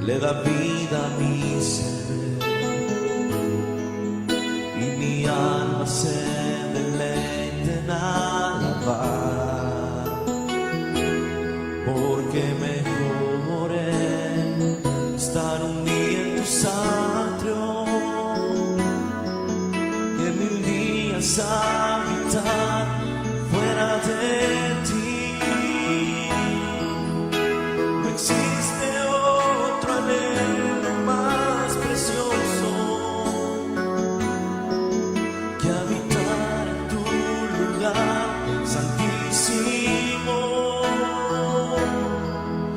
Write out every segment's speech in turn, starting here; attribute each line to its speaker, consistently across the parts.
Speaker 1: le da vida a mi ser, y mi alma se deleita en alabar, porque mejor es estar un día en tus atrios que 1000 días habitar fuera de ti. No existe otro anhelo más precioso que habitar en tu lugar santísimo,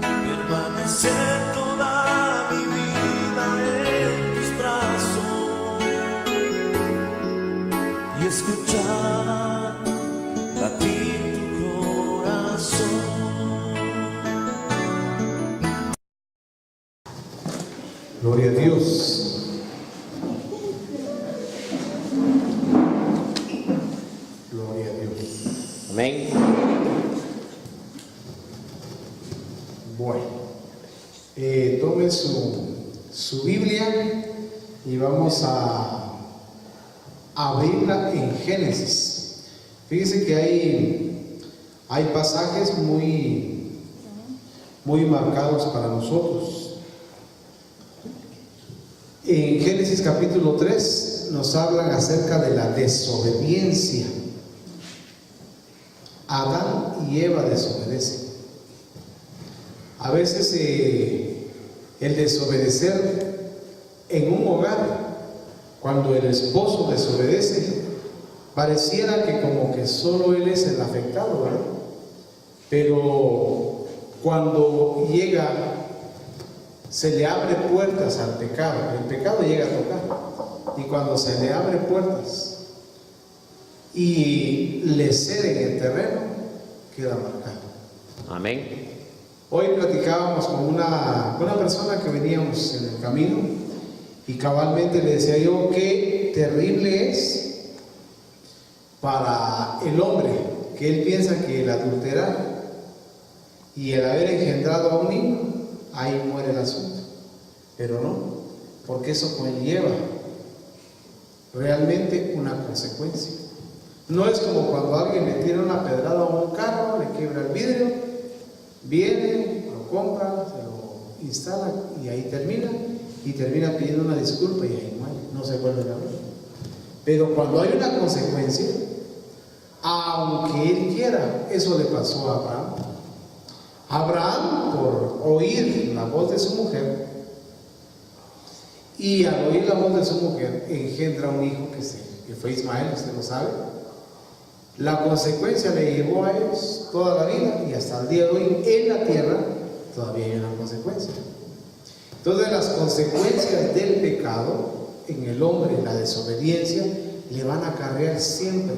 Speaker 1: permanecer toda mi vida en tus brazos y escuchar latir tu corazón.
Speaker 2: Gloria a Dios. Gloria a Dios.
Speaker 3: Amén.
Speaker 2: Bueno, tome su Biblia y vamos a abrirla en Génesis. Fíjese que hay pasajes muy marcados para nosotros. En Génesis capítulo 3 nos hablan acerca de la desobediencia. Adán y Eva desobedecen. A veces el desobedecer en un hogar, cuando el esposo desobedece, pareciera que como que solo él es el afectado, ¿verdad? Pero cuando se le abre puertas al pecado, el pecado llega a tocar, y cuando se le abre puertas y le ceden el terreno, queda marcado.
Speaker 3: Amén.
Speaker 2: Hoy platicábamos con una persona que veníamos en el camino y cabalmente le decía yo qué terrible es para el hombre que él piensa que el adulterar y el haber engendrado a un niño, ahí muere el asunto, pero no, porque eso conlleva realmente una consecuencia. No es como cuando alguien le tira una pedrada a un carro, le quiebra el vidrio, viene, lo compra, se lo instala y ahí termina pidiendo una disculpa y ahí muere, no se vuelve a hablar. Pero cuando hay una consecuencia, aunque él quiera, eso le pasó a Abraham. Abraham, por oír la voz de su mujer, y al oír la voz de su mujer, engendra un hijo que fue Ismael, usted lo sabe. La consecuencia le llevó a ellos toda la vida, y hasta el día de hoy en la tierra todavía hay una consecuencia. Entonces las consecuencias del pecado en el hombre, la desobediencia, le van a acarrear siempre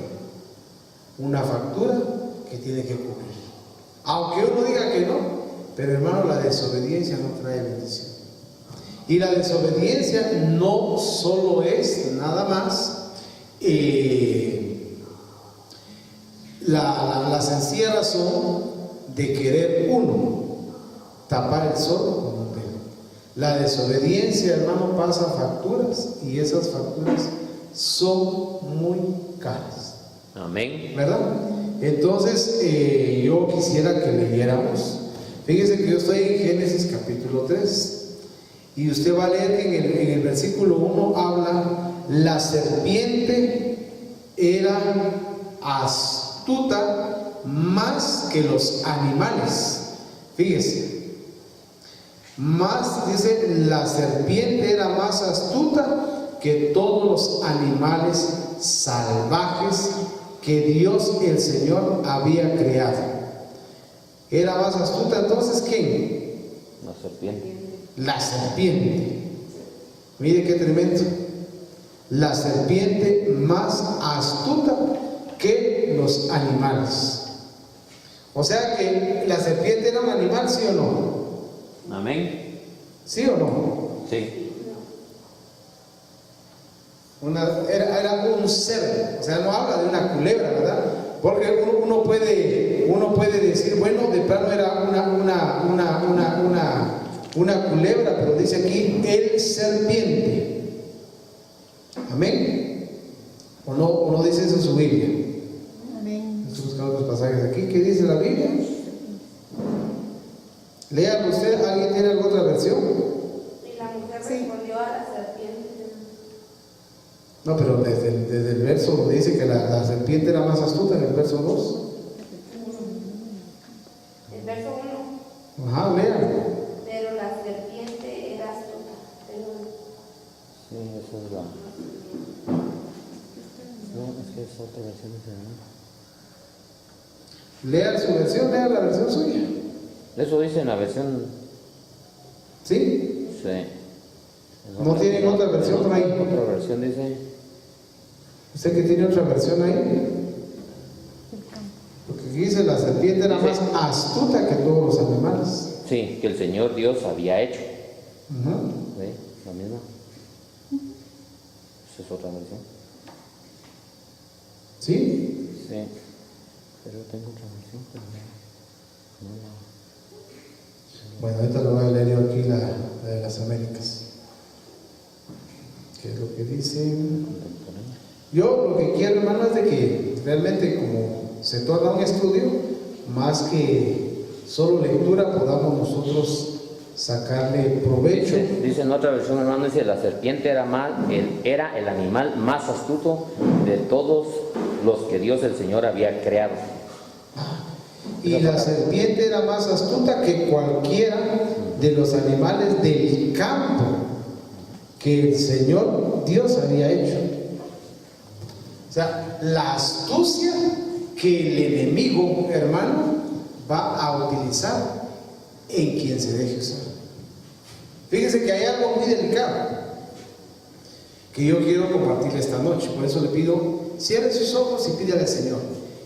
Speaker 2: una factura que tiene que cubrir. Aunque uno diga que no, pero hermano, la desobediencia no trae bendición. Y la desobediencia no solo es nada más la sencilla razón de querer uno tapar el sol con un dedo. La desobediencia, hermano, pasa facturas, y esas facturas son muy caras.
Speaker 3: Amén.
Speaker 2: ¿Verdad? Entonces, yo quisiera que leyéramos. Fíjese que yo estoy en Génesis capítulo 3. Y usted va a leer que en el versículo 1 habla: la serpiente era astuta más que los animales. Fíjese, dice, la serpiente era más astuta que todos los animales salvajes que Dios el Señor había creado. Era más astuta, entonces, ¿quién?
Speaker 3: La serpiente.
Speaker 2: La serpiente. Mire qué tremendo. La serpiente más astuta que los animales. O sea que la serpiente era un animal, ¿sí o no?
Speaker 3: Amén.
Speaker 2: ¿Sí o no?
Speaker 3: Sí.
Speaker 2: Era un ser, o sea, no habla de una culebra, ¿verdad? Porque uno puede decir, bueno, de plano era una culebra, pero dice aquí el serpiente. Amén. ¿O no dice eso en su Biblia?
Speaker 4: Amén.
Speaker 2: Estoy buscando los pasajes aquí. ¿Qué dice la Biblia? Léalo usted. ¿Alguien tiene alguna otra versión?
Speaker 5: Y la mujer respondió a la serpiente.
Speaker 2: No, pero desde el verso dice que la serpiente era más astuta en el verso 2.
Speaker 5: El verso 1.
Speaker 2: Ajá, lean.
Speaker 5: Pero la serpiente era astuta.
Speaker 3: Sí, esa es la. No, es que es otra versión de
Speaker 2: Lea su versión, lea la versión suya.
Speaker 3: Eso dice en la versión.
Speaker 2: ¿Sí?
Speaker 3: Sí.
Speaker 2: ¿No tienen otra versión por ahí?
Speaker 3: Otra versión dice.
Speaker 2: ¿Usted que tiene otra versión ahí? Porque aquí dice la serpiente era más astuta que todos los animales.
Speaker 3: Sí, que el Señor Dios había hecho.
Speaker 2: Ajá.
Speaker 3: ¿Sí? La misma. Esa es otra versión.
Speaker 2: ¿Sí?
Speaker 3: Sí. Pero tengo otra versión, pero no la.
Speaker 2: Bueno, ahorita lo voy a leer yo aquí la de las Américas. ¿Qué es lo que dice? Yo lo que quiero, hermano, es de que realmente, como se torna un estudio, más que solo lectura, podamos nosotros sacarle provecho.
Speaker 3: Dice en otra versión, hermano, dice: la serpiente era el animal más astuto de todos los que Dios el Señor había creado.
Speaker 2: Y la serpiente era más astuta que cualquiera de los animales del campo que el Señor Dios había hecho. O sea, la astucia que el enemigo, hermano, va a utilizar en quien se deje usar. Fíjense que hay algo muy delicado que yo quiero compartir esta noche. Por eso le pido, cierre sus ojos y pídale al Señor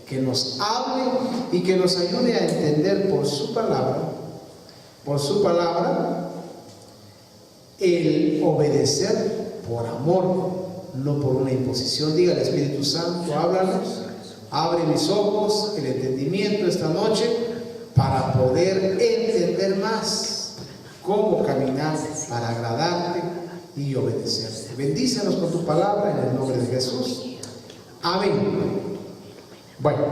Speaker 2: que nos hable y que nos ayude a entender por su palabra, el obedecer por amor, no por una imposición. Diga al Espíritu Santo, háblanos, abre mis ojos, el entendimiento esta noche, para poder entender más cómo caminar para agradarte y obedecerte. Bendícenos con tu palabra en el nombre de Jesús. Amén. Bueno,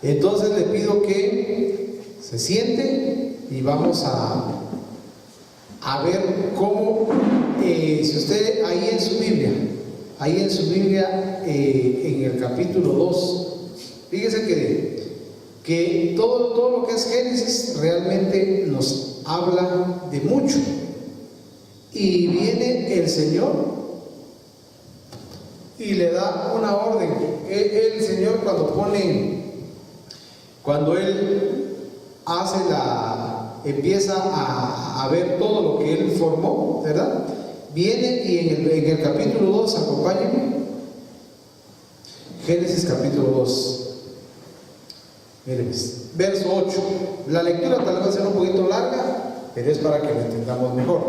Speaker 2: entonces le pido que se siente y vamos a ver cómo, si usted ahí en su Biblia, en el capítulo 2, fíjese que todo lo que es Génesis realmente nos habla de mucho. Y viene el Señor y le da una orden. El Señor cuando Él empieza a ver todo lo que Él formó, ¿verdad? Viene y en el capítulo 2, acompáñenme, Génesis capítulo 2, miren, verso 8. La lectura tal vez va a ser un poquito larga, pero es para que lo entendamos mejor.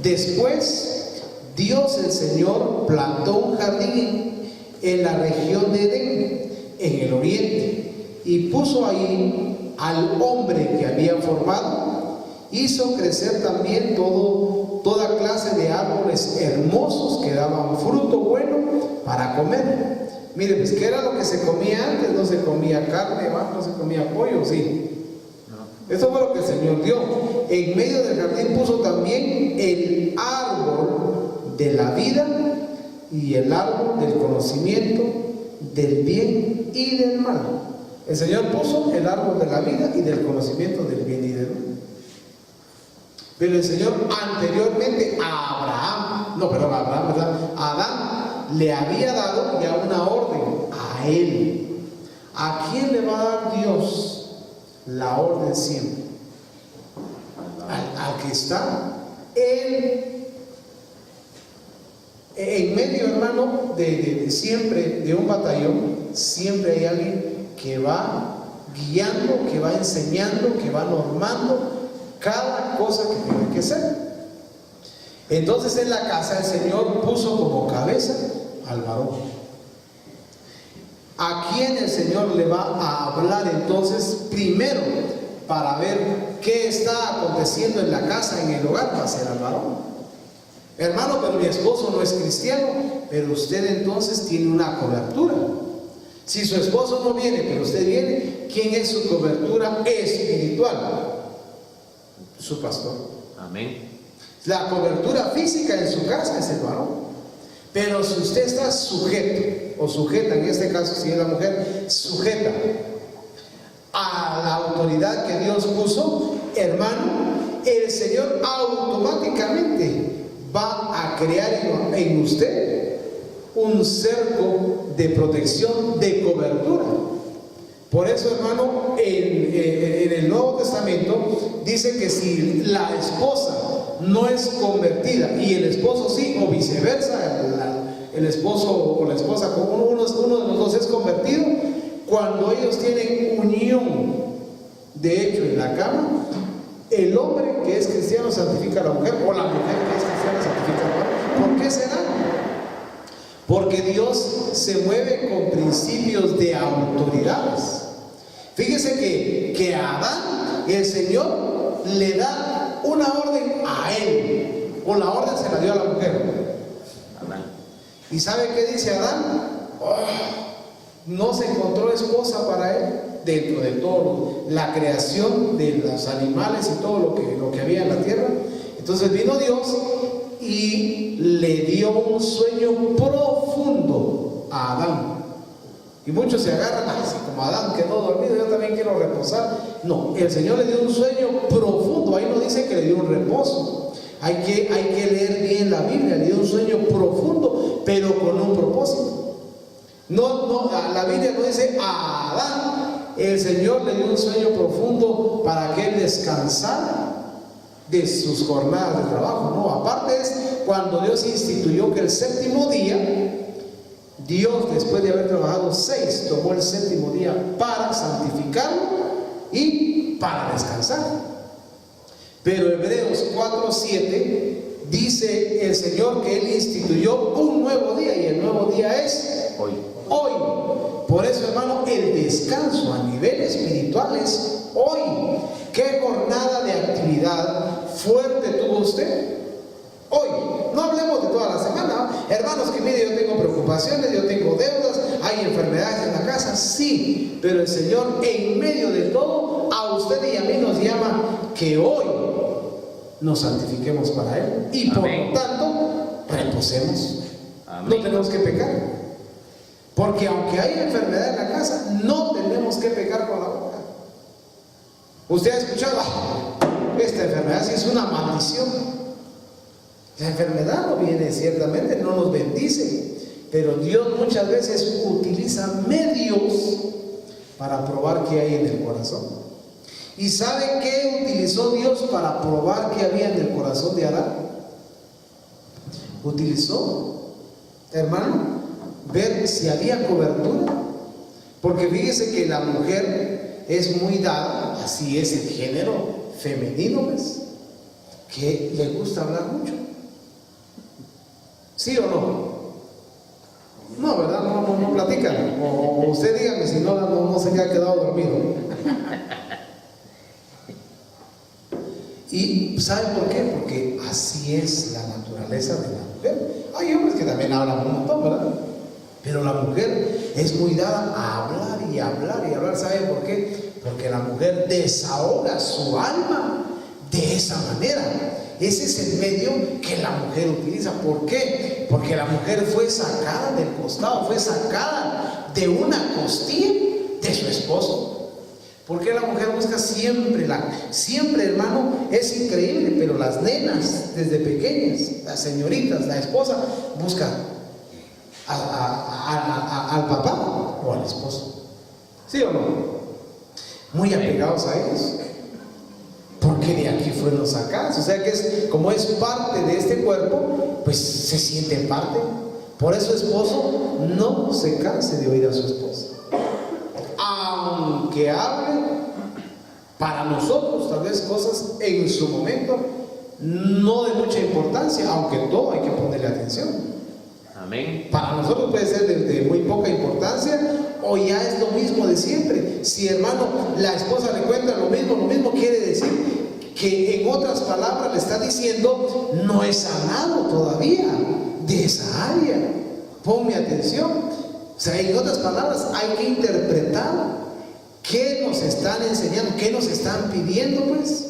Speaker 2: Después, Dios el Señor plantó un jardín en la región de Edén, en el oriente, y puso ahí al hombre que había formado. Hizo crecer también toda clase de árboles hermosos que daban fruto bueno para comer. Miren, pues, ¿qué era lo que se comía antes? No se comía carne, no se comía pollo, sí. Eso fue lo que el Señor dio. En medio del jardín puso también el árbol de la vida y el árbol del conocimiento del bien y del mal. El Señor puso el árbol de la vida y del conocimiento del bien y del mal. Pero el Señor anteriormente a Adán le había dado ya una orden a él. ¿A quién le va a dar Dios la orden siempre? Al que está en medio, hermano, de siempre, de un batallón. Siempre hay alguien que va guiando, que va enseñando, que va normando cada cosa que tiene que ser. Entonces, en la casa el Señor puso como cabeza al varón. ¿A quién el Señor le va a hablar entonces primero para ver qué está aconteciendo en la casa, en el hogar, va a ser al varón. Hermano, pero mi esposo no es cristiano, pero usted entonces tiene una cobertura. Si su esposo no viene, pero usted viene, ¿quién es su cobertura espiritual? Su pastor.
Speaker 3: Amén.
Speaker 2: La cobertura física en su casa es el varón. Pero si usted está sujeto, o sujeta, en este caso si es la mujer, sujeta a la autoridad que Dios puso, hermano, el Señor automáticamente va a crear en usted un cerco de protección, de cobertura. Por eso, hermano, en el Nuevo Testamento dice que si la esposa no es convertida y el esposo sí, o viceversa, el esposo o la esposa, uno de los dos es convertido, cuando ellos tienen unión de hecho en la cama, el hombre que es cristiano santifica a la mujer, o la mujer que es cristiana santifica al hombre. ¿Por qué será? Porque Dios se mueve con principios de autoridades. Fíjese que a Adán el Señor le da una orden a él, o la orden se la dio a la mujer.
Speaker 3: Amén.
Speaker 2: ¿Y sabe qué dice Adán? No se encontró esposa para él dentro de todo la creación de los animales y todo lo que había en la tierra. Entonces vino Dios y le dio un sueño profundo a Adán. Y muchos se agarran, así como Adán quedó dormido, yo también quiero reposar. No, el Señor le dio un sueño profundo. Ahí no dice que le dio un reposo. Hay que leer bien la Biblia. Le dio un sueño profundo, pero con un propósito. No, la Biblia no dice a Adán el Señor le dio un sueño profundo para que él descansara de sus jornadas de trabajo. No, aparte es cuando Dios instituyó que el séptimo día, Dios, después de haber trabajado 6, tomó el séptimo día para santificarlo y para descansar. Pero Hebreos 4:7 dice el Señor que Él instituyó un nuevo día, y el nuevo día es
Speaker 3: Hoy.
Speaker 2: hoy. Por eso, hermano, el descanso a nivel espiritual es hoy. ¿Qué jornada de actividad fuerte tuvo usted? Hoy. No hablemos de toda la semana. Hermanos, que mire, yo tengo preocupaciones, yo tengo deudas, hay enfermedades en la casa, sí, pero el Señor en medio de todo a usted y a mí nos llama que hoy nos santifiquemos para Él y por
Speaker 3: Amén.
Speaker 2: lo tanto reposemos.
Speaker 3: Amén.
Speaker 2: No tenemos que pecar, porque aunque haya enfermedad en la casa, no tenemos que pecar con la boca. Usted ha escuchado, esta enfermedad sí es una maldición. La enfermedad no viene, ciertamente no nos bendice, pero Dios muchas veces utiliza medios para probar qué hay en el corazón. ¿Y sabe qué utilizó Dios para probar qué había en el corazón de Adán? Utilizó, hermano, ver si había cobertura. Porque fíjese que la mujer es muy dada, así es el género femenino, ¿ves? Que le gusta hablar mucho. ¿Sí o no? No, ¿verdad? No platican. O usted dígame si no se ha quedado dormido. ¿Y sabe por qué? Porque así es la naturaleza de la mujer. Hay hombres que también hablan un montón, ¿verdad? Pero la mujer es muy dada a hablar y hablar y hablar. ¿Sabe por qué? Porque la mujer desahoga su alma de esa manera. Ese es el medio que la mujer utiliza. ¿Por qué? Porque la mujer fue sacada del costado, fue sacada de una costilla de su esposo. ¿Por qué la mujer busca siempre, hermano? Es increíble, pero las nenas desde pequeñas, las señoritas, la esposa, buscan al papá o al esposo. ¿Sí o no? Muy apegados a ellos. Porque de aquí fueron sacados. O sea que como es parte de este cuerpo, pues se siente parte. Por eso, esposo, no se canse de oír a su esposa. Aunque hable para nosotros tal vez cosas en su momento no de mucha importancia, aunque todo hay que ponerle atención.
Speaker 3: Amén.
Speaker 2: Para nosotros puede ser de muy poca importancia, o ya es lo mismo de siempre. Si, hermano, la esposa le cuenta lo mismo quiere decir que, en otras palabras, le está diciendo: no he sanado todavía de esa área. Ponme atención. O sea, en otras palabras, hay que interpretar qué nos están enseñando, qué nos están pidiendo, pues.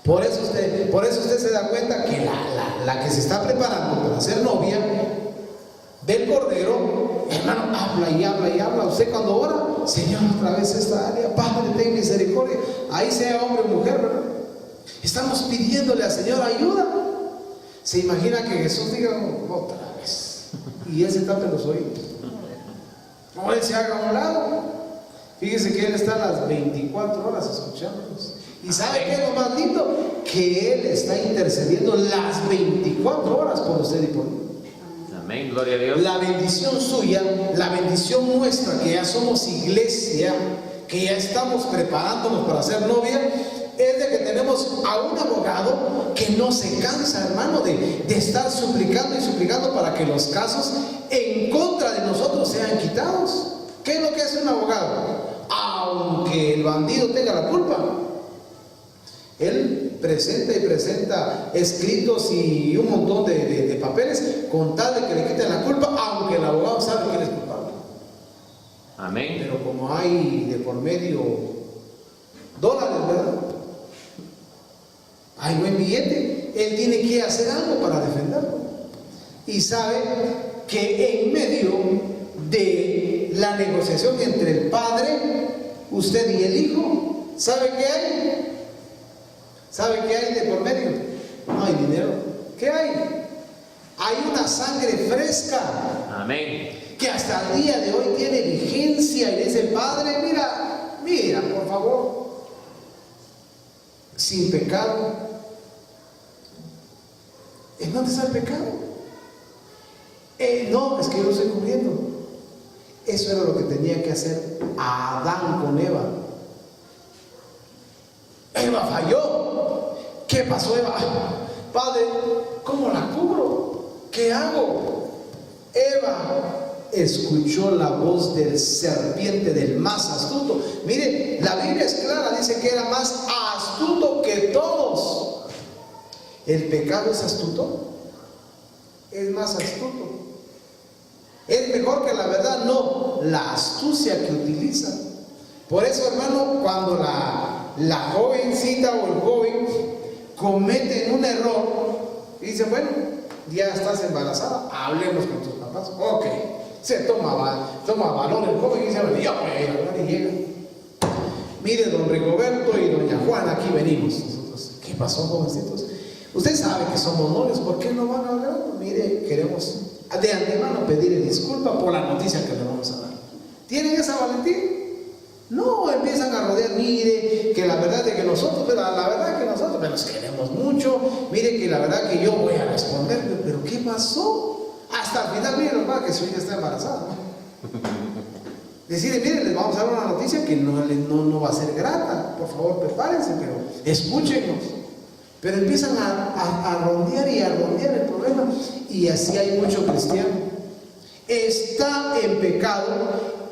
Speaker 2: Por eso usted se da cuenta que la que se está preparando para ser novia del Cordero, hermano, habla y habla y habla. Usted cuando ora: Señor, otra vez esta área, Padre, ten misericordia. Ahí sea hombre o mujer, ¿verdad? Estamos pidiéndole al Señor ayuda. ¿Se imagina que Jesús diga otra vez y Él se tape los oídos? O Él se haga a un lado. Fíjese que Él está a las 24 horas escuchándonos. ¿Y sabe qué es lo más lindo? Que Él está intercediendo las 24 horas por usted y por mí.
Speaker 3: Amén, gloria a Dios.
Speaker 2: La bendición suya, la bendición nuestra, que ya somos iglesia, que ya estamos preparándonos para ser novia, es de que tenemos a un abogado que no se cansa, hermano, de estar suplicando y suplicando para que los casos en contra de nosotros sean quitados. ¿Qué es lo que hace un abogado? Aunque el bandido tenga la culpa, él presenta y presenta escritos y un montón de papeles con tal de que le quiten la culpa, aunque el abogado sabe que él es culpable.
Speaker 3: Amén.
Speaker 2: Pero como hay de por medio dólares, ¿verdad? Hay buen billete, él tiene que hacer algo para defenderlo. Y sabe que en medio de la negociación entre el Padre, usted y el Hijo, ¿sabe qué hay? ¿Sabe qué hay de por medio? No hay dinero. ¿Qué hay? Hay una sangre fresca.
Speaker 3: Amén.
Speaker 2: Que hasta el día de hoy tiene vigencia y dice: Padre, mira, por favor, sin pecado. ¿En dónde está el pecado? No, es que yo lo estoy cubriendo. Eso era lo que tenía que hacer Adán con Eva. Eva falló. ¿Qué pasó, Eva? Padre, ¿cómo la cubro? ¿Qué hago? Eva escuchó la voz del serpiente, del más astuto. Mire, la Biblia es clara, dice que era más astuto que todos. ¿El pecado es astuto? Es más astuto. ¿Es mejor que la verdad? No, la astucia que utiliza. Por eso, hermano, cuando la jovencita o el joven cometen un error y dicen: bueno, ya estás embarazada, hablemos con tus papás. Ok, se toma valor el joven y dice: bueno, yo voy a ir a hablar. Y llega: mire, don Rigoberto y doña Juana, aquí venimos. Nosotros: ¿qué pasó, jovencitos? Usted sabe que somos novios, ¿por qué no van a hablar? Mire, queremos de antemano pedirle disculpa por la noticia que le vamos a dar. ¿Tienen esa valentía? No, empiezan a rodear: mire, que la verdad es que nosotros, pero la verdad que nosotros los queremos mucho, mire que la verdad que yo voy a responder. Pero ¿qué pasó? Hasta el final, mire, nomás que su hija está embarazada. Decirle: mire, les vamos a dar una noticia que no va a ser grata, por favor prepárense, pero escúchenos. Pero empiezan a rondear y a rondear el problema, y así hay mucho cristiano. Está en pecado,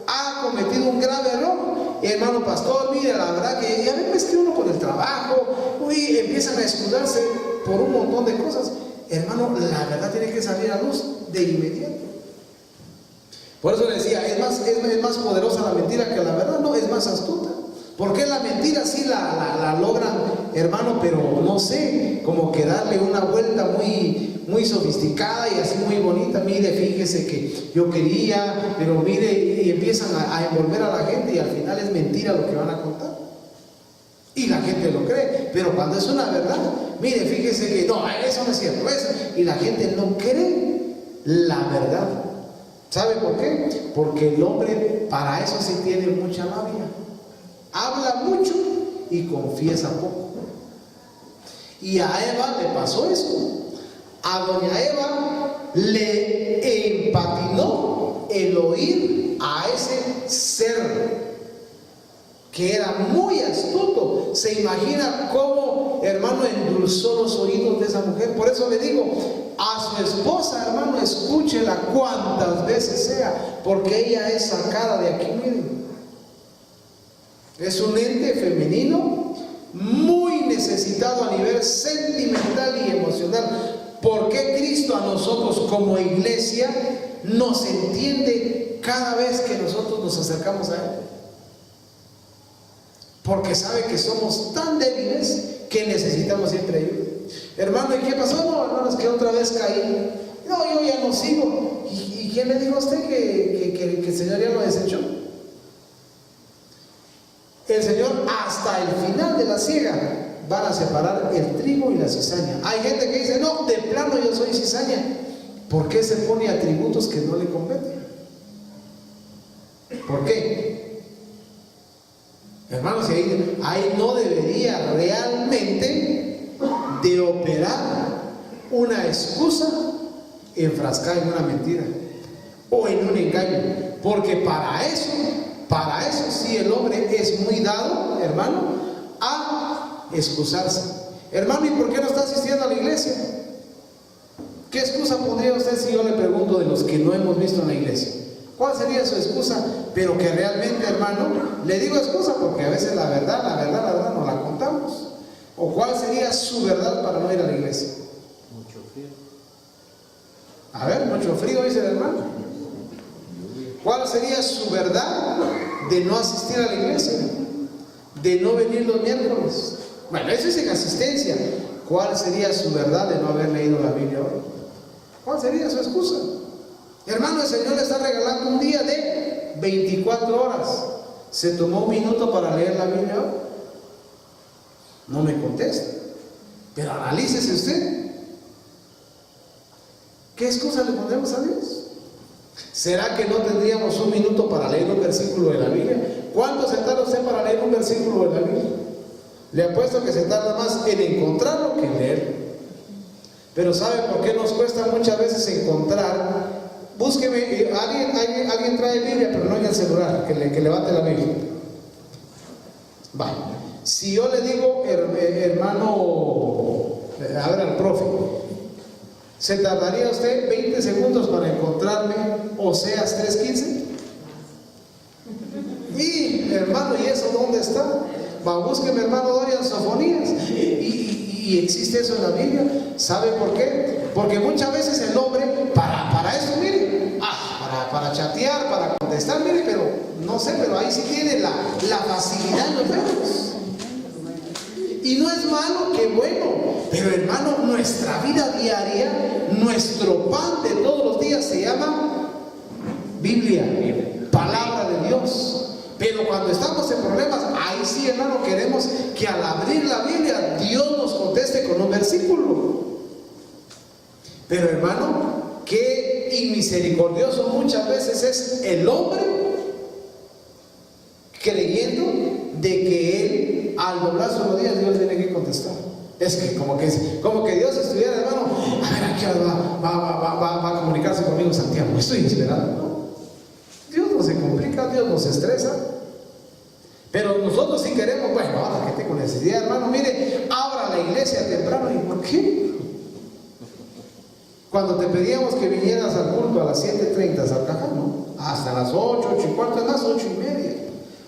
Speaker 2: ha cometido un grave error. Hermano pastor, mire, la verdad que ya ven, es que uno por el trabajo, empiezan a escudarse por un montón de cosas. Hermano, la verdad tiene que salir a luz de inmediato. Por eso le decía, es más poderosa la mentira que la verdad. No, es más astuta. Porque la mentira sí la logran, hermano, pero no sé, como que darle una vuelta muy sofisticada y así muy bonita. Mire, fíjese que yo quería, pero mire, y empiezan a envolver a la gente, y al final es mentira lo que van a contar. Y la gente lo cree, pero cuando es una verdad, mire, fíjese que no, eso no es cierto, eso, y la gente no cree la verdad. ¿Sabe por qué? Porque el hombre para eso sí tiene mucha labia. Habla mucho y confiesa poco. Y a Eva le pasó eso. A doña Eva le empatinó el oír a ese ser que era muy astuto. Se imagina cómo, hermano, endulzó los oídos de esa mujer. Por eso le digo, a su su esposa, hermano, escúchela cuantas veces sea, porque ella es sacada de aquí, miren. Es un ente femenino muy necesitado a nivel sentimental y emocional. ¿Por qué Cristo a nosotros como iglesia nos entiende cada vez que nosotros nos acercamos a Él? Porque sabe que somos tan débiles que necesitamos siempre ayuda. Hermano, ¿y qué pasó? No, hermano, es que otra vez caí. No, yo ya no sigo. ¿Y quién le dijo a usted que el Señor ya lo desechó? El Señor hasta el final de la siega van a separar el trigo y la cizaña. Hay gente que dice, no, de plano yo soy cizaña. ¿Por qué se pone atributos que no le competen? ¿Por qué? Hermanos, ahí no debería realmente de operar una excusa enfrascada en una mentira o en un engaño, porque para eso sí el hombre es muy dado, hermano, a excusarse. Hermano, ¿y por qué no está asistiendo a la iglesia? ¿Qué excusa pondría usted si yo le pregunto de los que no hemos visto en la iglesia? ¿Cuál sería su excusa? Pero que realmente, hermano, le digo excusa porque a veces la verdad no la contamos. ¿O cuál sería su verdad para no ir a la iglesia?
Speaker 3: Mucho frío.
Speaker 2: A ver, mucho frío, dice el hermano. ¿Cuál sería su verdad de no asistir a la iglesia? De no venir los miércoles. Bueno, eso es en asistencia. ¿Cuál sería su verdad de no haber leído la Biblia hoy? ¿Cuál sería su excusa? Hermano, el Señor le está regalando un día de 24 horas. ¿Se tomó un minuto para leer la Biblia hoy? No me contesta. Pero analícese usted. ¿Qué excusa le ponemos a Dios? ¿Será que no tendríamos un minuto para leer un versículo de la Biblia? ¿Cuánto se tarda usted para leer un versículo de la Biblia? Le apuesto que se tarda más en encontrarlo que en leerlo. Pero ¿sabe por qué nos cuesta muchas veces encontrar? Búsqueme, alguien trae Biblia, pero no en el celular, que levante la Biblia. Vale. Si yo le digo, hermano, a ver al profe, ¿se tardaría usted 20 segundos para encontrarme Oseas 3:15? Y, hermano, ¿y eso dónde está? Va, búsqueme, hermano Dorian, Sofonías. Y existe eso en la Biblia. ¿Sabe por qué? Porque muchas veces el hombre, para eso, mire, para chatear, para contestar, mire, pero no sé, pero ahí sí tiene la facilidad en los dedos. Y no es malo, que bueno, pero hermano, nuestra vida diaria, nuestro pan de todos los días se llama Biblia, palabra de Dios. Pero cuando estamos en problemas, ahí sí, hermano, queremos que al abrir la Biblia Dios nos conteste con un versículo. Pero hermano, qué inmisericordioso muchas veces es el hombre creyendo de que él al doblar sus rodillas Dios tiene que contestar. Es que como que Dios estuviera, hermano, a ver, ¿a qué hora va a comunicarse conmigo Santiago? Estoy inspirado, ¿no? Dios no se complica, Dios nos estresa. Pero nosotros sí queremos, bueno, ahora que tengo necesidad, hermano, mire, abra la iglesia temprano. ¿Y por qué? Cuando te pedíamos que vinieras al culto a las 7:30 al cajón, ¿no? Hasta las 8, 8:15, a las 8:30.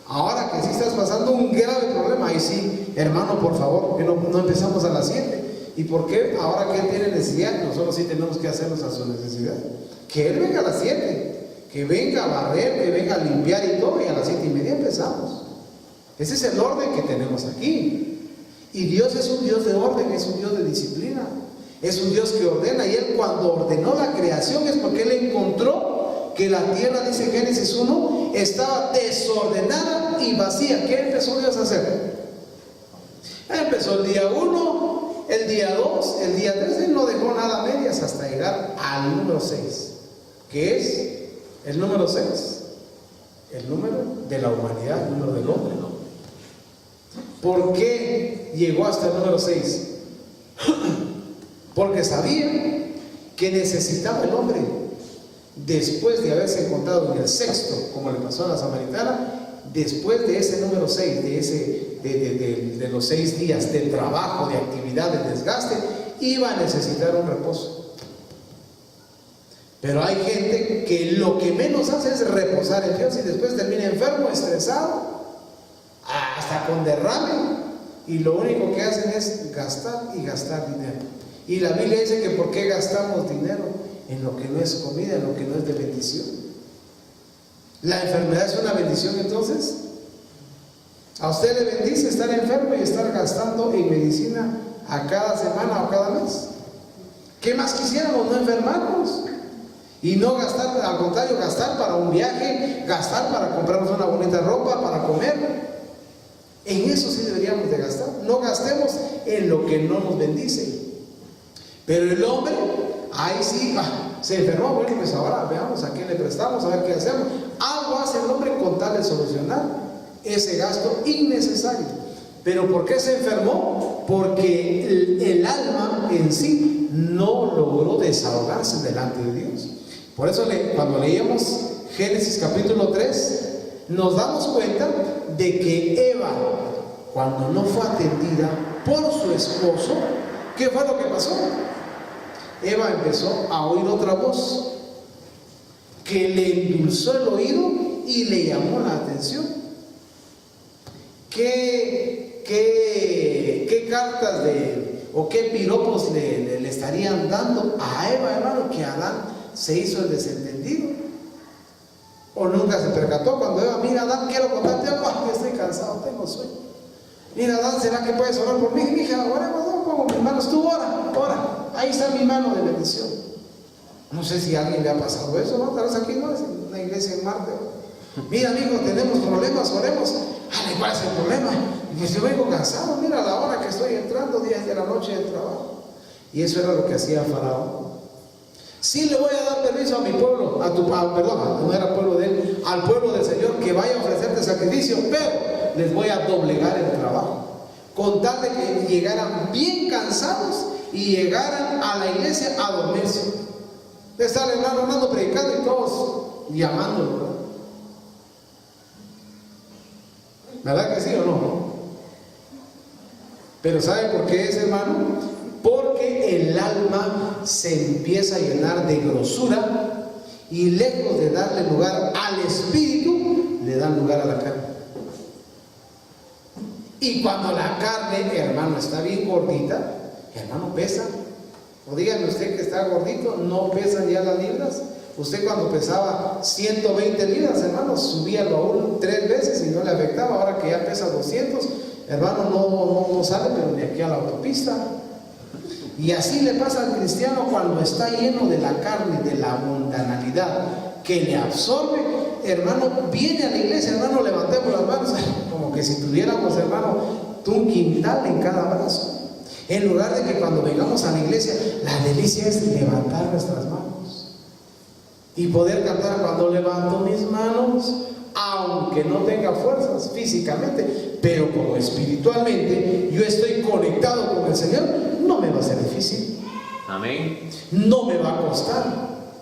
Speaker 2: Ahora que sí estás pasando un grave problema, ahí sí, hermano, por favor, que no empezamos a las 7. ¿Y por qué? Ahora que él tiene necesidad, nosotros sí tenemos que hacernos a su necesidad. Que él venga a las 7, que venga a barrer, que venga a limpiar y todo, y a las 7:30 empezamos. Ese es el orden que tenemos aquí. Y Dios es un Dios de orden, es un Dios de disciplina, es un Dios que ordena. Y Él, cuando ordenó la creación, es porque Él encontró que la tierra, dice Génesis 1, estaba desordenada y vacía. ¿Qué empezó Dios a hacer? Empezó el día 1, el día 2, el día 3, Él no dejó nada a medias hasta llegar al número 6, que es el número 6, el número de la humanidad, el número del hombre. ¿Por qué llegó hasta el número 6? Porque sabía que necesitaba el hombre, después de haberse encontrado en el sexto, como le pasó a la samaritana, después de ese número 6, de los 6 días de trabajo, de actividad, de desgaste, iba a necesitar un reposo. Pero hay gente que lo que menos hace es reposar en Dios y después termina enfermo, estresado, hasta con derrame. Y lo único que hacen es gastar y gastar dinero. Y la Biblia dice que ¿por qué gastamos dinero en lo que no es comida, en lo que no es de bendición? ¿La enfermedad es una bendición entonces? ¿A usted le bendice estar enfermo y estar gastando en medicina a cada semana o cada mes? ¿Qué más quisiéramos? No enfermarnos. Y no gastar, al contrario, gastar para un viaje, gastar para comprarnos una bonita ropa, para comer. En eso sí deberíamos de gastar. No gastemos en lo que no nos bendice. Pero el hombre, ahí sí, se enfermó. Bueno, pues ahora veamos a quién le prestamos, a ver qué hacemos. Algo hace el hombre con tal de solucionar ese gasto innecesario. ¿Pero por qué se enfermó? Porque el alma en sí no logró desahogarse delante de Dios. Por eso cuando leíamos Génesis capítulo 3, nos damos cuenta de que Eva, cuando no fue atendida por su esposo, ¿qué fue lo que pasó? Eva empezó a oír otra voz que le endulzó el oído y le llamó la atención. ¿Qué cartas o qué piropos le estarían dando a Eva, hermano, que Adán se hizo el desentendido? ¿O nunca se percató cuando Eva, mira Adán, quiero contarte algo, estoy cansado, tengo sueño? Mira Adán, ¿será que puedes orar por mí? Hija, oremos, no pongo mis manos, tú ora, ahí está mi mano de bendición. No sé si a alguien le ha pasado eso, ¿no? Tal vez aquí no, es una iglesia en Marte. Mira amigo, tenemos problemas, oremos. ¿Cuál es el problema? Pues yo vengo cansado, mira la hora que estoy entrando, 10 de la noche del trabajo. Y eso era lo que hacía Faraón. Sí le voy a dar permiso a mi pueblo, perdón, no era pueblo de él, al pueblo del Señor, que vaya a ofrecerte sacrificio, pero les voy a doblegar el trabajo, con tal de que llegaran bien cansados y llegaran a la iglesia a dormirse. De estar hermano orando, predicando y todos llamándolo, ¿verdad que sí o no? Pero ¿sabe por qué es, hermano? Porque el alma se empieza a llenar de grosura y lejos de darle lugar al espíritu, le dan lugar a la carne. Y cuando la carne, hermano, está bien gordita, hermano, pesa. O dígame usted que está gordito, no pesan ya las libras. Usted cuando pesaba 120 libras, hermano, subía el baúl 3 veces y no le afectaba. Ahora que ya pesa 200, hermano, no sale, pero ni aquí a la autopista. Y así le pasa al cristiano cuando está lleno de la carne, de la mundanalidad que le absorbe. Hermano, viene a la iglesia, hermano, levantemos las manos, como que si tuviéramos, hermano, un quintal en cada brazo. En lugar de que cuando vengamos a la iglesia, la delicia es levantar nuestras manos y poder cantar: cuando levanto mis manos, aunque no tenga fuerzas físicamente, pero como espiritualmente yo estoy conectado con el Señor, no me va a ser difícil.
Speaker 3: Amén.
Speaker 2: No me va a costar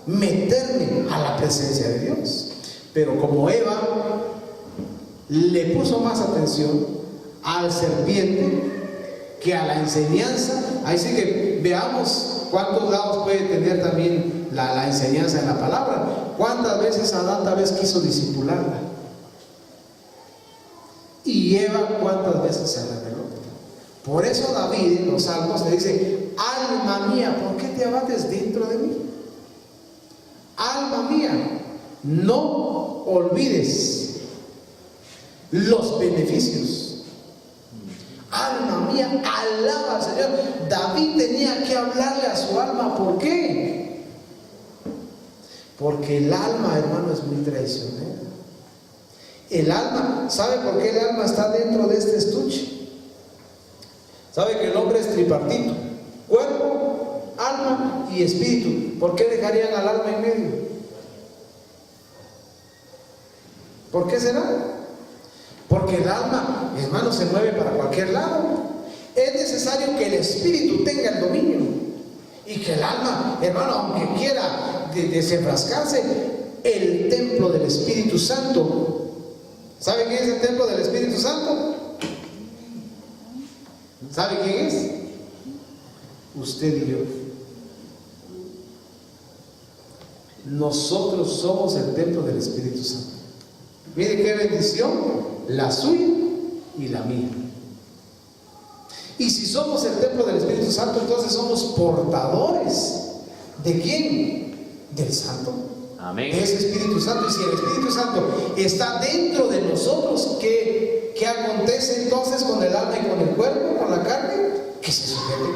Speaker 2: meterme a la presencia de Dios. Pero como Eva le puso más atención al serpiente que a la enseñanza, ahí sí que veamos cuántos lados puede tener también la enseñanza en la palabra. ¿Cuántas veces Adán tal vez quiso disipularla? Y Eva, ¿cuántas veces se rebeló? Por eso David en los Salmos le dice: alma mía, ¿por qué te abates dentro de mí? Alma mía, no olvides los beneficios. Alma mía, alaba al Señor. David tenía que hablarle a su alma. ¿Por qué? Porque el alma, hermano, es muy traicionera. El alma, ¿sabe por qué el alma está dentro de este estuche? ¿Sabe que el hombre es tripartito? Cuerpo, alma y espíritu. ¿Por qué dejarían al alma en medio? ¿Por qué será? Porque el alma, hermano, se mueve para cualquier lado. Es necesario que el espíritu tenga el dominio y que el alma, hermano, aunque quiera desenfrascarse, el templo del Espíritu Santo. ¿Sabe quién es el templo del Espíritu Santo? ¿Sabe quién es? Usted y yo. nosotros somos el templo del Espíritu Santo. Mire qué bendición, la suya y la mía. Y si somos el templo del Espíritu Santo, entonces somos portadores. ¿De quién? Del Santo.
Speaker 3: Amén.
Speaker 2: De ese Espíritu Santo. Y si el Espíritu Santo está dentro de nosotros, ¿qué acontece entonces con el alma y con el cuerpo, con la carne? Que se sujete.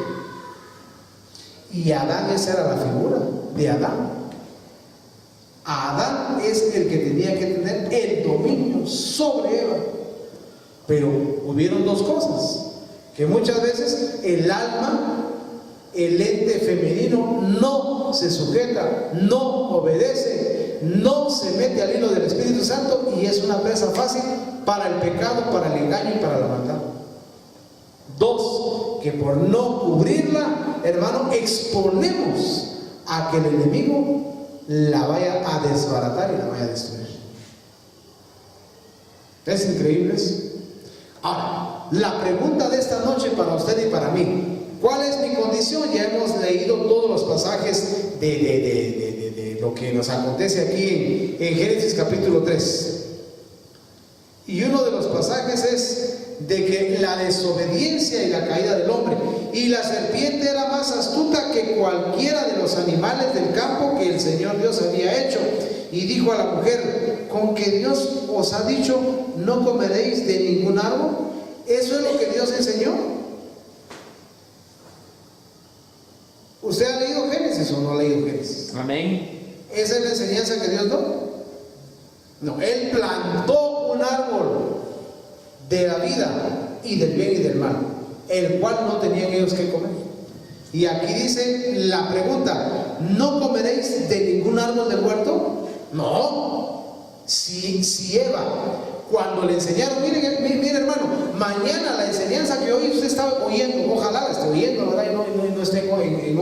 Speaker 2: Y Adán, esa era la figura de Adán. Adán es el que tenía que tener el dominio sobre Eva. Pero hubieron dos cosas, que muchas veces el alma, el ente femenino, no se sujeta, no obedece, no se mete al hilo del Espíritu Santo y es una presa fácil para el pecado, para el engaño y para la maldad. Dos, que por no cubrirla, hermano, exponemos a que el enemigo la vaya a desbaratar y la vaya a destruir. ¿Es increíble eso? Ahora, la pregunta de esta noche para usted y para mí: ¿cuál es mi condición? Ya hemos leído todos los pasajes de lo que nos acontece aquí en Génesis capítulo 3. Y uno de los pasajes es de que la desobediencia y la caída del hombre, y la serpiente era más astuta que cualquiera de los animales del campo que el Señor Dios había hecho, y dijo a la mujer: ¿con que Dios os ha dicho no comeréis de ningún árbol? ¿Eso es lo que Dios enseñó? ¿Usted ha leído Génesis o no ha leído Génesis?
Speaker 3: Amén.
Speaker 2: ¿Esa es la enseñanza que Dios dio? No, Él plantó un árbol de la vida y del bien y del mal, el cual no tenían ellos que comer. Y aquí dice la pregunta: ¿no comeréis de ningún árbol del huerto? No. Si Eva, cuando le enseñaron, mire hermano, mañana la enseñanza que hoy usted está oyendo, ojalá la esté oyendo, ¿verdad? Y no esté en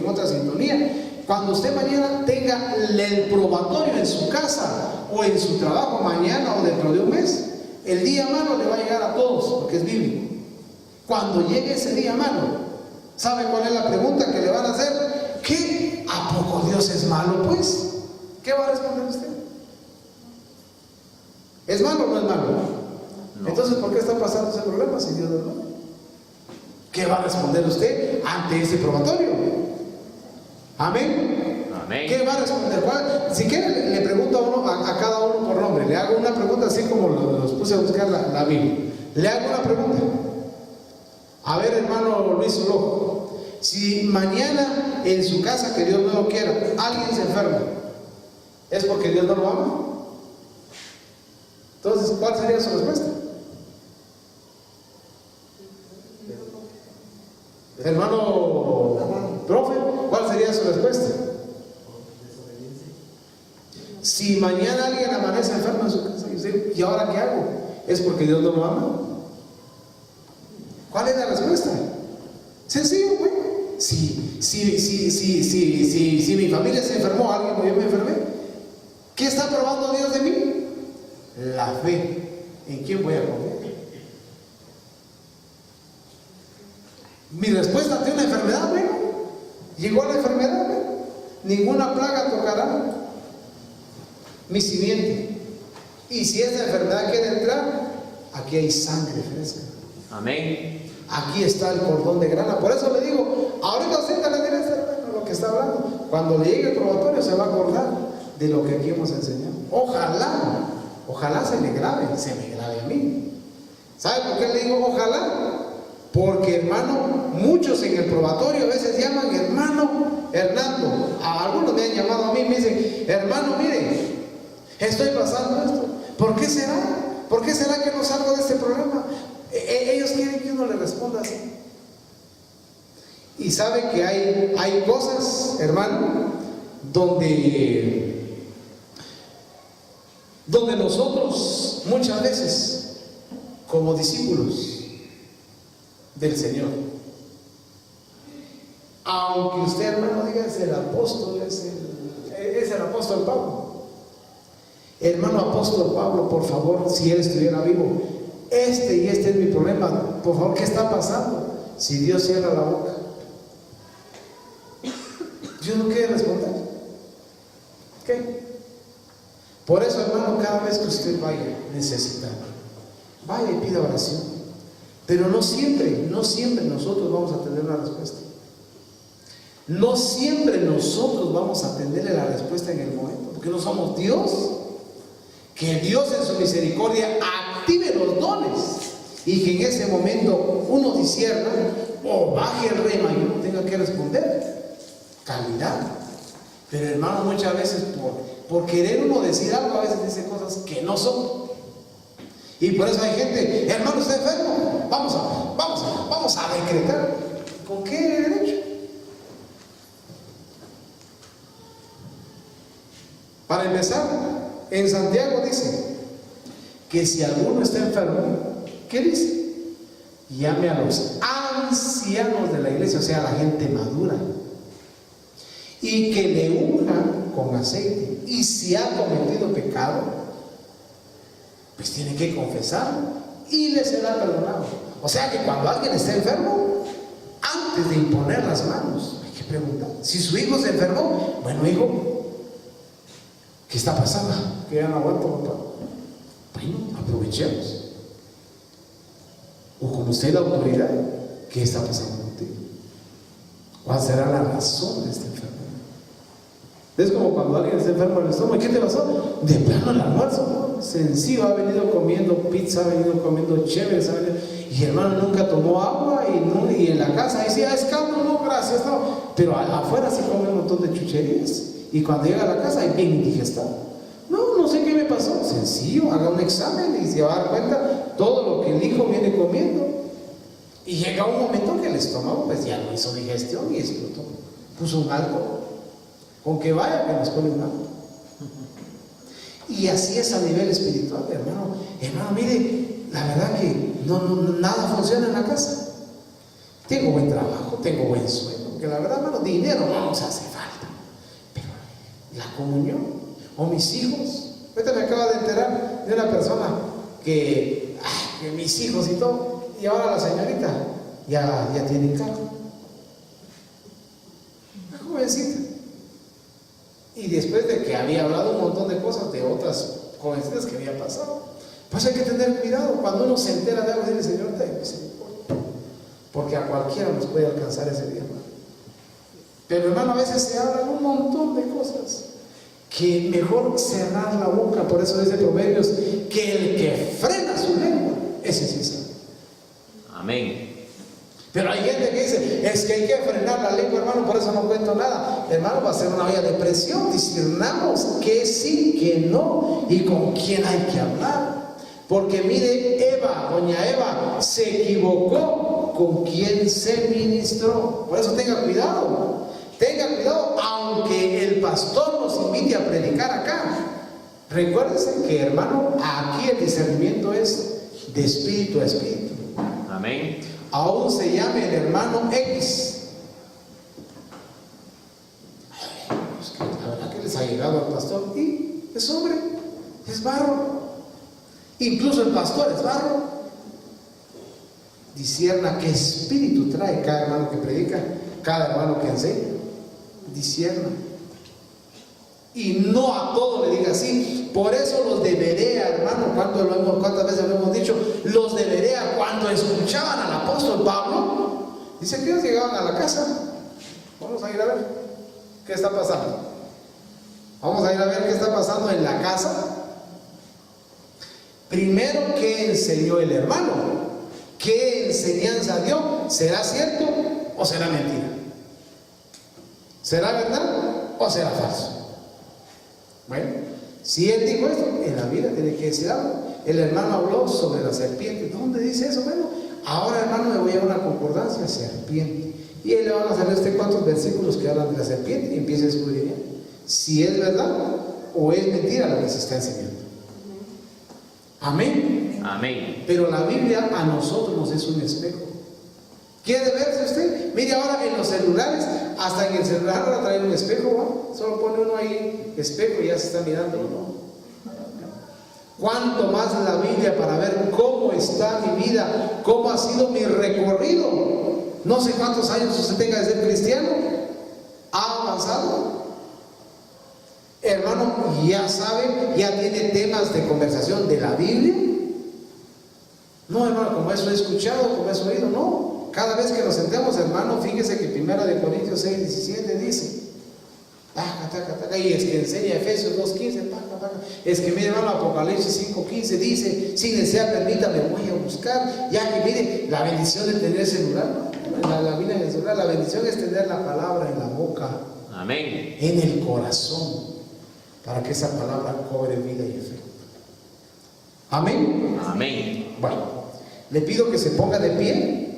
Speaker 2: otra sintonía. Cuando usted mañana tenga el probatorio en su casa o en su trabajo, mañana o dentro de un mes, el día malo le va a llegar a todos, porque es bíblico. Cuando llegue ese día malo, ¿sabe cuál es la pregunta que le van a hacer? ¿Qué? ¿A poco Dios es malo, pues? ¿Qué va a responder usted? ¿Es malo o no es malo? No. Entonces, ¿por qué está pasando ese problema si Dios no es malo? ¿Qué va a responder usted ante ese probatorio? Amén.
Speaker 3: Amén.
Speaker 2: ¿Qué va a responder? Si quiere, le pregunto a cada uno por nombre. Le hago una pregunta así como los puse a buscar la Biblia. Le hago una pregunta. A ver, hermano Luis Olojo, si mañana en su casa, que Dios no lo quiera, alguien se enferma, ¿es porque Dios no lo ama? Entonces, ¿cuál sería su respuesta? Hermano profe, ¿cuál sería su respuesta? Si mañana alguien amanece enfermo en su casa y dice: ¿y ahora qué hago? ¿Es porque Dios no lo ama? ¿Cuál es la respuesta? Sencillo, güey. Si mi familia se enfermó, alguien o yo me enfermé, ¿qué está probando Dios de mí? La fe. ¿En quién voy a confiar? Mi respuesta ante una enfermedad, bueno, llegó la enfermedad, bueno, ninguna plaga tocará mi simiente. Y si esta enfermedad quiere entrar, aquí hay sangre fresca.
Speaker 3: Amén.
Speaker 2: Aquí está el cordón de grana. Por eso le digo, ahorita siéntale en este hermano lo que está hablando. Cuando le llegue el probatorio se va a acordar de lo que aquí hemos enseñado. Ojalá se me grave a mí. ¿Sabe por qué le digo ojalá? Porque, hermano, muchos en el probatorio a veces llaman hermano Hernando. A algunos me han llamado a mí y me dicen: hermano, mire, estoy pasando esto. ¿Por qué será? ¿Por qué será que no salgo de este problema? Ellos quieren que uno le responda así. Y sabe que hay cosas, hermano, donde nosotros muchas veces, como discípulos del Señor, aunque usted, hermano, diga es el apóstol, es el apóstol Pablo. Hermano apóstol Pablo, por favor, si él estuviera vivo, este es mi problema, por favor, ¿qué está pasando? Si Dios cierra la boca, Dios no quiere responder. ¿Ok? Por eso, hermano, cada vez que usted vaya necesitando, vaya y pida oración. Pero no siempre nosotros vamos a tener una respuesta. No siempre nosotros vamos a tenerle la respuesta en el momento, porque no somos Dios. Que Dios en su misericordia active los dones y que en ese momento uno discierna o baje el rema y uno tenga que responder. Calidad. Pero hermano, muchas veces por querer uno decir algo, a veces dice cosas que no son. Y por eso hay gente, hermano, está enfermo, vamos a decretar. ¿Con qué derecho? Para empezar, en Santiago dice que si alguno está enfermo, ¿qué dice? Llame a los ancianos de la iglesia, o sea, a la gente madura, y que le unjan con aceite. Y si ha cometido pecado, pues tiene que confesarlo y le será perdonado. O sea que cuando alguien está enfermo, antes de imponer las manos, hay que preguntar. Si su hijo se enfermó, bueno, hijo, ¿qué está pasando? Que ya no aguanto, papá. Bueno, aprovechemos. O con usted la autoridad, ¿qué está pasando contigo? ¿Cuál será la razón de esta enfermedad? Es como cuando alguien está enfermo del estómago. ¿Qué te pasó? De plano el almuerzo, ¿no? Sencillo, ha venido comiendo pizza, ha venido comiendo chévere, y hermano nunca tomó agua, y en la casa decía, es caldo, no, gracias, no. Pero afuera sí come un montón de chucherías. Y cuando llega a la casa hay bien indigestado. No sé qué me pasó. Sencillo, haga un examen y se va a dar cuenta todo lo que el hijo viene comiendo. Y llega un momento que el estómago pues ya no hizo digestión y explotó. Puso un alto. Con que vaya que nos pone un alto. Y así es a nivel espiritual, hermano. Hermano, mire, la verdad que nada funciona en la casa. Tengo buen trabajo, tengo buen sueldo. Porque la verdad, hermano, dinero no nos hace falta. La comunión, o mis hijos. Ahorita me acaba de enterar de una persona que mis hijos y todo, y ahora la señorita ya tiene carro. Una jovencita. Y después de que había hablado un montón de cosas de otras jovencitas que había pasado, pues hay que tener cuidado. Cuando uno se entera de algo, dice, Señor, ten misericordia, porque a cualquiera nos puede alcanzar ese día, hermano. Pero hermano, a veces se hablan un montón de cosas que mejor cerrar la boca. Por eso dice Proverbios que el que frena su lengua, ese sí sabe.
Speaker 3: Amén.
Speaker 2: Pero hay gente que dice, es que hay que frenar la lengua, hermano, por eso no cuento nada. Hermano, va a ser una olla de presión. Discernamos que sí, que no, y con quién hay que hablar. Porque mire, doña Eva, se equivocó con quien se ministró. Por eso tenga cuidado. Tenga cuidado, aunque el pastor nos invite a predicar acá. Recuérdense que, hermano, aquí el discernimiento es de espíritu a espíritu.
Speaker 3: Amén.
Speaker 2: Aún se llame el hermano X. La verdad que les ha llegado al pastor y es hombre, es barro. Incluso el pastor es barro. Discierna qué espíritu trae cada hermano que predica, cada hermano que enseña. Discierna. Y no a todo le diga así. Por eso los de Berea, hermano, ¿cuántas veces lo hemos dicho? Los de Berea, cuando escuchaban al apóstol Pablo, dice que ellos llegaban a la casa. Vamos a ir a ver qué está pasando. Vamos a ir a ver qué está pasando en la casa. Primero, ¿qué enseñó el hermano? ¿Qué enseñanza dio? ¿Será cierto o será mentira? ¿Será verdad o será falso? Bueno, si él dijo esto, en la Biblia tiene que decir algo. El hermano habló sobre la serpiente. ¿Dónde dice eso? Bueno, ahora, hermano, me voy a una concordancia, serpiente. Y él le van a salir cuantos versículos que hablan de la serpiente y empieza a escudriñar si es verdad o es mentira lo que se está enseñando. Amén.
Speaker 3: Amén.
Speaker 2: Pero la Biblia a nosotros nos es un espejo. ¿Quiere verse usted? Mire ahora en los celulares, hasta en el celular ahora trae un espejo, ¿no? Solo pone uno ahí, espejo, y ya se está mirando uno. ¿Cuánto más la Biblia para ver cómo está mi vida, cómo ha sido mi recorrido? No sé cuántos años usted tenga de ser cristiano. ¿Ha avanzado? hermano, ya sabe, ya tiene temas de conversación de la Biblia. No, hermano, como eso he escuchado, como eso he oído, no. Cada vez que nos sentemos, hermano, fíjese que 1 Corintios 6:17 dice, y es que enseña Efesios 2:15, es que mire, hermano, Apocalipsis 5:15 dice, si desea, permítame, voy a buscar, ya que mire, la bendición de tener celular, la Biblia en el celular, la bendición es tener la palabra en la boca,
Speaker 3: Amén.
Speaker 2: en el corazón, para que esa palabra cobre vida y efecto. Amén.
Speaker 3: Amén.
Speaker 2: Bueno, le pido que se ponga de pie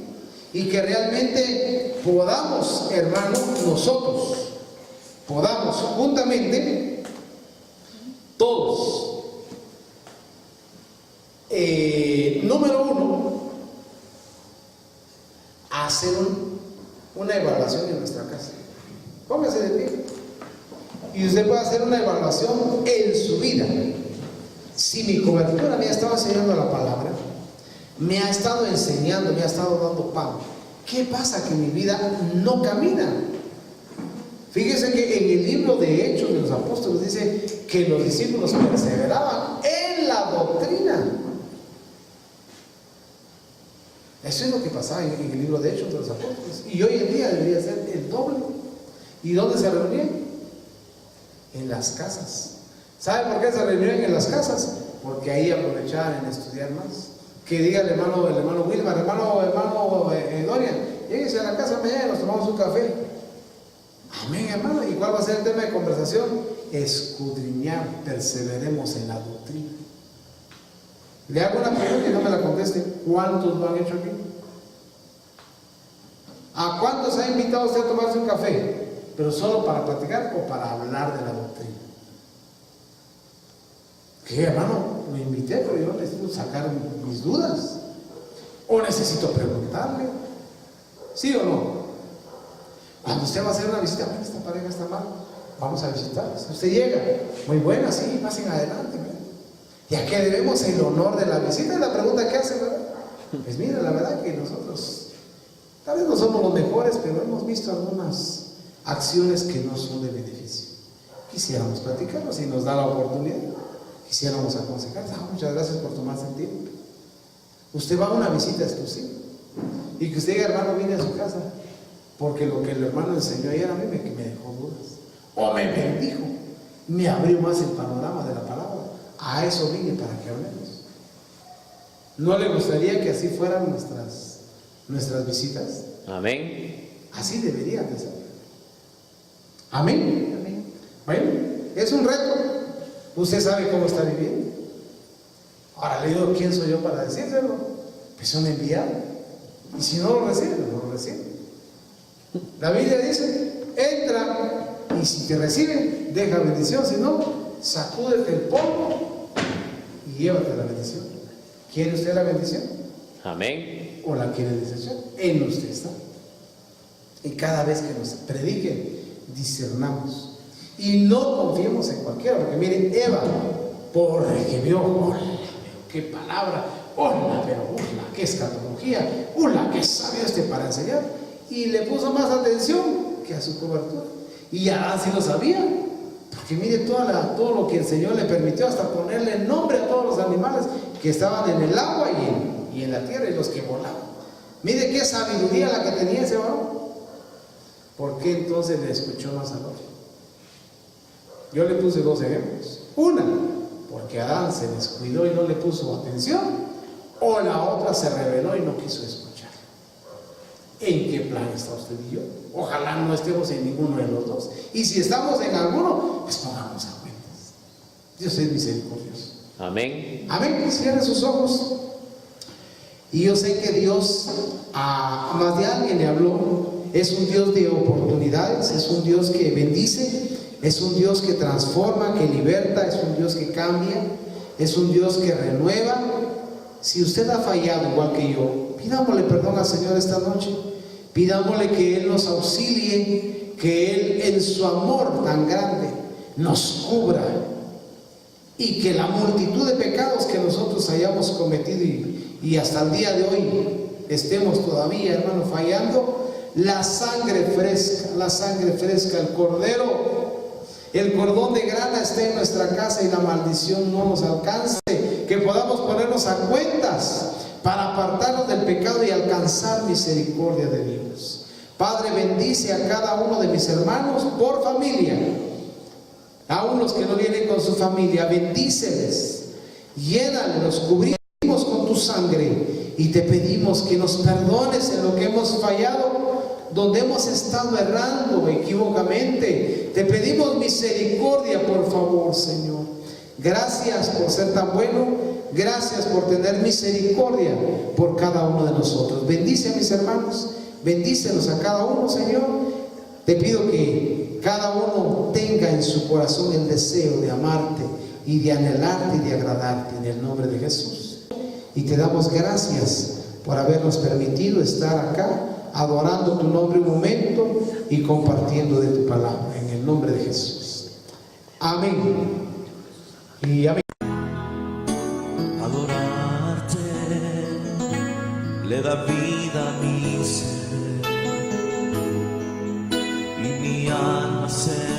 Speaker 2: y que realmente podamos, hermanos, nosotros podamos juntamente todos, número uno, hacer una evaluación en nuestra casa. Póngase de pie y usted puede hacer una evaluación en su vida. Si mi cobertura me ha estado enseñando la palabra, me ha estado enseñando, me ha estado dando pan, ¿qué pasa? Que mi vida no camina. Fíjese que en el libro de Hechos de los Apóstoles dice que los discípulos perseveraban en la doctrina. Eso es lo que pasaba en el libro de Hechos de los Apóstoles. Y hoy en día debería ser el doble. ¿Y dónde se reunían? En las casas. ¿Sabe por qué se reunían en las casas? Porque ahí aprovechaban en estudiar más. Que diga el hermano Wilmar, hermano Dorian, lléguese a la casa mañana y nos tomamos un café. Amén, hermano. ¿Y cuál va a ser el tema de conversación? Escudriñar, perseveremos en la doctrina. Le hago una pregunta y no me la conteste. ¿Cuántos lo han hecho aquí? ¿A cuántos ha invitado usted a tomarse un café? ¿Pero solo para platicar o para hablar de la doctrina? ¿Qué, hermano? Me invité, pero yo necesito sacar mis dudas. ¿O necesito preguntarle? ¿Sí o no? Cuando usted va a hacer una visita, esta pareja está mal, vamos a visitarlos. Usted llega, muy buena, sí, pasen adelante. ¿Verdad? ¿Y a qué debemos el honor de la visita? Es la pregunta que hace, ¿verdad? Pues mira, la verdad que nosotros, tal vez no somos los mejores, pero hemos visto algunas acciones que no son de beneficio. Quisiéramos platicarlo, si nos da la oportunidad. Quisiéramos aconsejar. Muchas gracias por tomarse el tiempo. Usted va a una visita exclusiva y que usted diga, hermano, vine a su casa porque lo que el hermano enseñó ayer a mí me dejó dudas o me bendijo, me abrió más el panorama de la palabra. A eso vine, para que hablemos. ¿No le gustaría que así fueran nuestras visitas?
Speaker 3: Amén.
Speaker 2: Así deberían de ser. Amén. Amén. Bueno, es un reto. Usted sabe cómo está viviendo. Ahora le digo, ¿quién soy yo para decírselo? Pues un enviado. Y si no lo recibe, no lo recibe. La Biblia dice, entra y si te recibe, deja bendición. Si no, sacúdete el polvo y llévate la bendición. ¿Quiere usted la bendición?
Speaker 3: Amén.
Speaker 2: ¿O la quiere desechar? En usted está. Y cada vez que nos prediquen, discernamos. Y no confiemos en cualquiera, porque miren, Eva, porque vio, hola, qué palabra, hola, pero hola, qué escatología, hola, qué sabio para enseñar, y le puso más atención que a su cobertura. Y Adán sí lo sabía, porque mire todo lo que el Señor le permitió, hasta ponerle nombre a todos los animales que estaban en el agua y en la tierra y los que volaban. Mire qué sabiduría la que tenía ese varón. ¿Por qué entonces le escuchó más al otro? Yo le puse dos ejemplos. Una, porque Adán se descuidó y no le puso atención, o la otra se rebeló y no quiso escuchar. ¿En qué plan está usted y yo? Ojalá no estemos en ninguno de los dos. Y si estamos en alguno, pues pongamos a cuentas. Dios es misericordioso.
Speaker 3: Amén.
Speaker 2: Amén. Cierre sus ojos. Y yo sé que Dios a más de alguien le habló. Es un Dios de oportunidades, es un Dios que bendice, es un Dios que transforma, que liberta, es un Dios que cambia, es un Dios que renueva. Si usted ha fallado igual que yo, pidámosle perdón al Señor esta noche, pidámosle que Él nos auxilie, que Él en su amor tan grande nos cubra y que la multitud de pecados que nosotros hayamos cometido y hasta el día de hoy estemos todavía, hermano, fallando, la sangre fresca, el Cordero el cordón de grana esté en nuestra casa y la maldición no nos alcance, que podamos ponernos a cuentas para apartarnos del pecado y alcanzar misericordia de Dios. Padre, bendice a cada uno de mis hermanos por familia, aún los que no vienen con su familia, bendíceles, llénalos, los cubrimos con tu sangre y te pedimos que nos perdones en lo que hemos fallado, donde hemos estado errando equivocamente. Te pedimos misericordia, por favor, Señor. Gracias por ser tan bueno, gracias por tener misericordia por cada uno de nosotros. Bendice a mis hermanos, bendícenos a cada uno, Señor. Te pido que cada uno tenga en su corazón el deseo de amarte y de anhelarte y de agradarte, en el nombre de Jesús. Y te damos gracias por habernos permitido estar acá adorando tu nombre un momento y compartiendo de tu palabra, en el nombre de Jesús. Amén y amén.
Speaker 1: Adorarte le da vida a mi ser y mi alma se